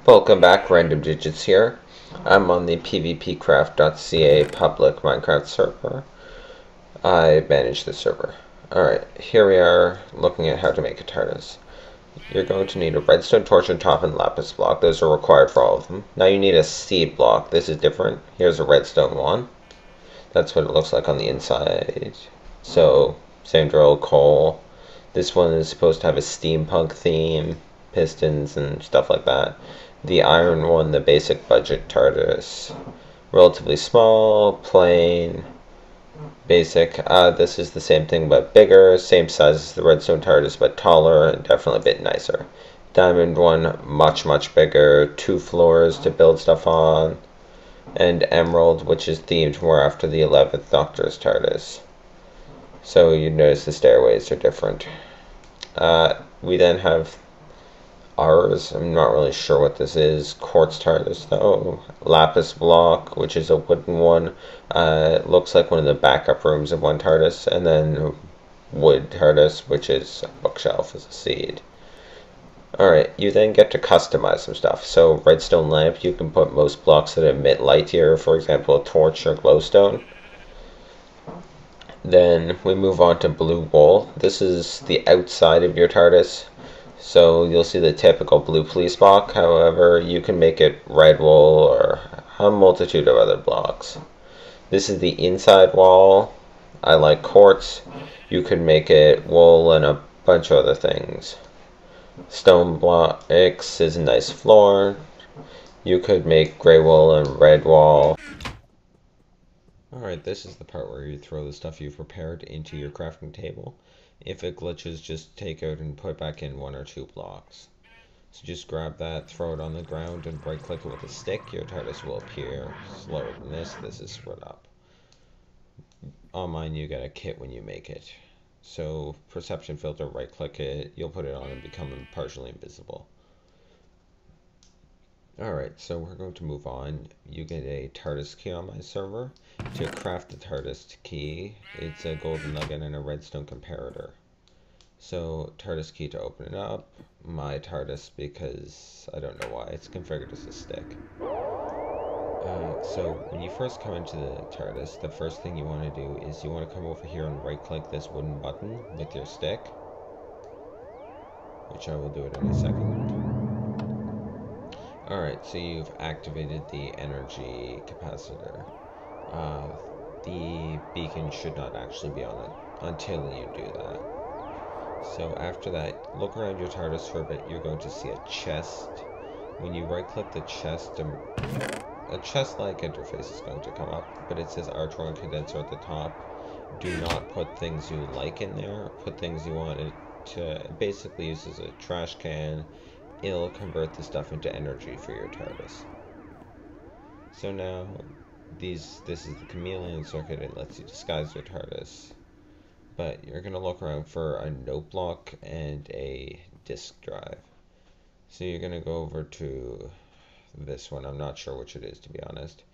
Welcome back, Random Digits here. I'm on the pvpcraft.ca public Minecraft server. I manage the server. Alright, here we are looking at how to make a Tardis. You're going to need a redstone torch on top and lapis block. Those are required for all of them. Now you need a seed block. This is different. Here's a redstone one. That's what it looks like on the inside. So, same drill, coal. This one is supposed to have a steampunk theme, pistons and stuff like that. The iron one, the basic budget Tardis. Relatively small, plain, basic. This is the same thing but bigger, same size as the redstone Tardis but taller and definitely a bit nicer. Diamond one, much bigger, 2 floors to build stuff on. And emerald, which is themed more after the 11th Doctor's Tardis. So you notice the stairways are different. We then have ours. I'm not really sure what this is. Quartz Tardis though. Lapis block, which is a wooden one. It looks like one of the backup rooms of one Tardis. And then wood Tardis, which is a bookshelf as a seed. Alright, you then get to customize some stuff. So redstone lamp, you can put most blocks that emit light here. For example, a torch or glowstone. Then we move on to blue wool. This is the outside of your Tardis. So you'll see the typical blue police block. However, you can make it red wool or a multitude of other blocks. This is the inside wall. I like quartz. You can make it wool and a bunch of other things. Stone blocks is a nice floor. You could make gray wool and red wall. Alright, this is the part where you throw the stuff you've prepared into your crafting table. If it glitches, just take out and put back in 1 or 2 blocks. So just grab that, throw it on the ground, and right click it with a stick. Your Tardis will appear. Slower than this is split up. On mine, you get a kit when you make it. So perception filter, right click it, you'll put it on and become partially invisible. Alright, so we're going to move on. You get a Tardis key on my server. To craft the Tardis key, it's a golden nugget and a redstone comparator. So Tardis key to open it up. My Tardis, because I don't know why, it's configured as a stick. So when you first come into the Tardis, the first thing you want to do is you want to come over here and right click this wooden button with your stick, which I will do it in a second. Alright, so you've activated the energy capacitor. The beacon should not actually be on it until you do that. So after that, look around your Tardis for a bit. You're going to see a chest. When you right click the chest, a chest-like interface is going to come up, but it says Artron condenser at the top. Do not put things you like in there. Put things you want it to basically use as a trash can. It'll convert the stuff into energy for your Tardis. So now, this is the chameleon circuit. It lets you disguise your Tardis. But you're going to look around for a note block and a disk drive. So you're going to go over to this one. I'm not sure which it is, to be honest.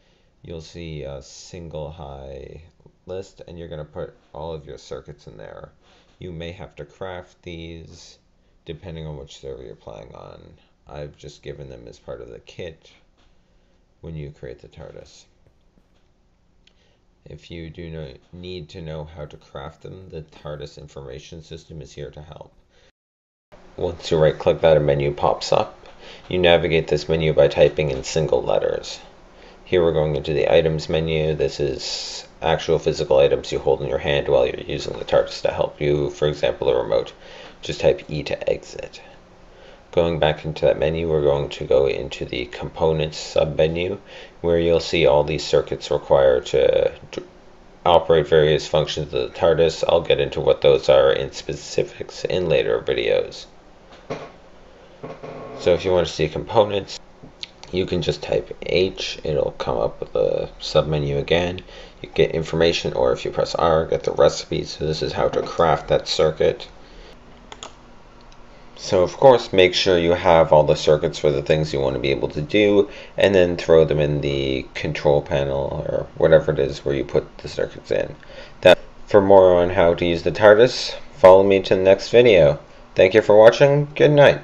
You'll see a single high list, and you're going to put all of your circuits in there. You may have to craft these depending on which server you're playing on. I've just given them as part of the kit when you create the Tardis. If you do need to know how to craft them, the Tardis information system is here to help. Once you right click that, a menu pops up. You navigate this menu by typing in single letters. Here we're going into the items menu. This is actual physical items you hold in your hand while you're using the Tardis to help you. For example, a remote. Just type E to exit. Going back into that menu, we're going to go into the components sub-menu, where you'll see all these circuits required to operate various functions of the Tardis. I'll get into what those are in specifics in later videos. So if you want to see components, you can just type H. It'll come up with the sub-menu again. You get information, or if you press R, get the recipe. So this is how to craft that circuit. So of course, make sure you have all the circuits for the things you want to be able to do, and then throw them in the control panel or whatever it is where you put the circuits in. For more on how to use the Tardis, follow me to the next video. Thank you for watching. Good night.